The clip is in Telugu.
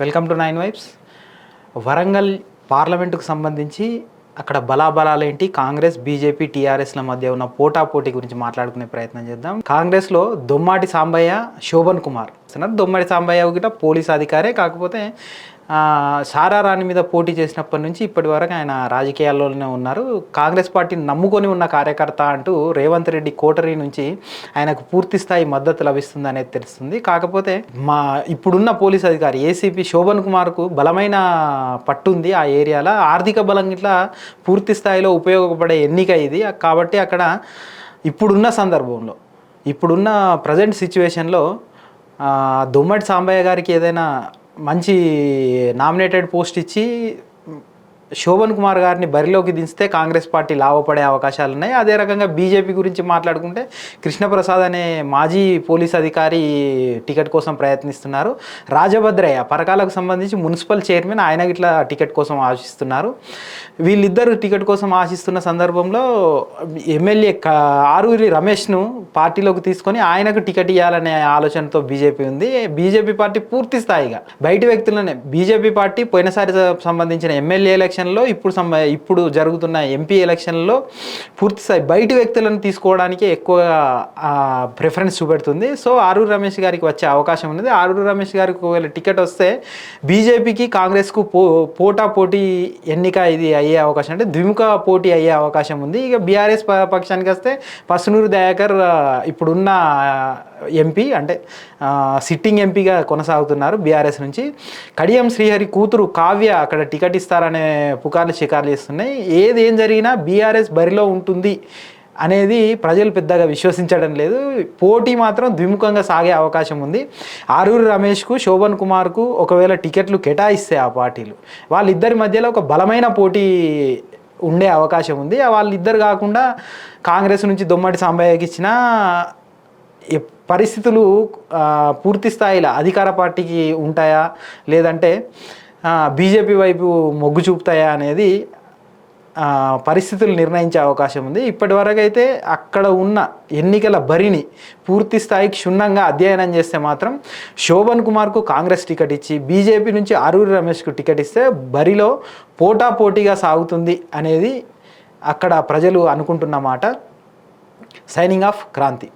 Welcome to nine vibes. Warangal పార్లమెంటుకు సంబంధించి అక్కడ బలాబలాలేంటి, కాంగ్రెస్ బీజేపీ టీఆర్ఎస్ల మధ్య ఉన్న పోటాపోటీ గురించి మాట్లాడుకునే ప్రయత్నం చేద్దాం. కాంగ్రెస్లో దొమ్మాటి సాంబయ్య, శోభన్ కుమార్. దొమ్మాటి సాంబయ్య గిట పోలీస్ అధికారే, కాకపోతే సారారాణి మీద పోటీ చేసినప్పటి నుంచి ఇప్పటి వరకు ఆయన రాజకీయాల్లోనే ఉన్నారు. కాంగ్రెస్ పార్టీని నమ్ముకొని ఉన్న కార్యకర్త అంటూ రేవంత్ రెడ్డి కోటరీ నుంచి ఆయనకు పూర్తి స్థాయి మద్దతు లభిస్తుంది అనేది తెలుస్తుంది. కాకపోతే ఇప్పుడున్న పోలీస్ అధికారి ఏసీపీ శోభన్ కుమార్కు బలమైన పట్టుంది ఆ ఏరియాలో. ఆర్థిక బలం ఇట్లా పూర్తి స్థాయిలో ఉపయోగపడే ఎన్నిక ఇది. కాబట్టి అక్కడ ఇప్పుడున్న సందర్భంలో, ఇప్పుడున్న ప్రజెంట్ సిచ్యువేషన్లో దొమ్మటి సాంబయ్య గారికి ఏదైనా మంచి నామినేటెడ్ పోస్ట్ ఇచ్చి శోభన్ కుమార్ గారిని బరిలోకి దించితే కాంగ్రెస్ పార్టీ లాభపడే అవకాశాలు ఉన్నాయి. అదే రకంగా బీజేపీ గురించి మాట్లాడుకుంటే కృష్ణప్రసాద్ అనే మాజీ పోలీస్ అధికారి టికెట్ కోసం ప్రయత్నిస్తున్నారు. రాజభద్రయ్య పరకాలకు సంబంధించి మున్సిపల్ చైర్మన్, ఆయన ఇట్లా టికెట్ కోసం ఆశిస్తున్నారు. వీళ్ళిద్దరు టికెట్ కోసం ఆశిస్తున్న సందర్భంలో ఎమ్మెల్యే ఆరూరి రమేష్ను పార్టీలోకి తీసుకొని ఆయనకు టికెట్ ఇవ్వాలనే ఆలోచనతో బీజేపీ ఉంది. బీజేపీ పార్టీ పూర్తి స్థాయిగా బయటి వ్యక్తులనే, బీజేపీ పార్టీ పోయినసారి సంబంధించిన ఎమ్మెల్యే ఎలక్షన్లో, ఇప్పుడు జరుగుతున్న ఎంపీ ఎలక్షన్లో పూర్తి స్థాయి బయటి వ్యక్తులను తీసుకోవడానికి ఎక్కువగా ప్రిఫరెన్స్ చూపెడుతుంది. సో ఆరూరి రమేష్ గారికి వచ్చే అవకాశం ఉన్నది. ఆరూరి రమేష్ గారికి ఒకవేళ టికెట్ వస్తే బీజేపీకి కాంగ్రెస్కు పోటీ ఎన్నిక ఇది అయ్యే అవకాశం, అంటే ద్విముఖ పోటీ అయ్యే అవకాశం ఉంది. ఇక బీఆర్ఎస్ పక్షానికి వస్తే పసునూరు దయాకర్ ఇప్పుడున్న ఎంపీ, అంటే సిట్టింగ్ ఎంపీగా కొనసాగుతున్నారు బీఆర్ఎస్ నుంచి. కడియం శ్రీహరి కూతురు కావ్య అక్కడ టికెట్ ఇస్తారనే పుకార్లు షికార్లు చేస్తున్నాయి. ఏం జరిగినా బీఆర్ఎస్ బరిలో ఉంటుంది అనేది ప్రజలు పెద్దగా విశ్వసించడం లేదు. పోటీ మాత్రం ద్విముఖంగా సాగే అవకాశం ఉంది. ఆరూరి రమేష్కు, శోభన్ కుమార్కు ఒకవేళ టికెట్లు కేటాయిస్తే ఆ పార్టీలు, వాళ్ళిద్దరి మధ్యలో ఒక బలమైన పోటీ ఉండే అవకాశం ఉంది. వాళ్ళిద్దరు కాకుండా కాంగ్రెస్ నుంచి దొమ్మటి సాంబయ్యకి ఇచ్చిన పరిస్థితులు పూర్తి స్థాయిలో అధికార పార్టీకి ఉంటాయా, లేదంటే బీజేపీ వైపు మొగ్గు చూపుతాయా అనేది పరిస్థితులు నిర్ణయించే అవకాశం ఉంది. ఇప్పటివరకు అయితే అక్కడ ఉన్న ఎన్నికల బరిని పూర్తి స్థాయికి క్షుణ్ణంగా అధ్యయనం చేస్తే మాత్రం శోభన్ కుమార్కు కాంగ్రెస్ టికెట్ ఇచ్చి బీజేపీ నుంచి ఆరూరి రమేష్కు టికెట్ ఇస్తే బరిలో పోటాపోటీగా సాగుతుంది అనేది అక్కడ ప్రజలు అనుకుంటున్న మాట. Signing off, Kranti.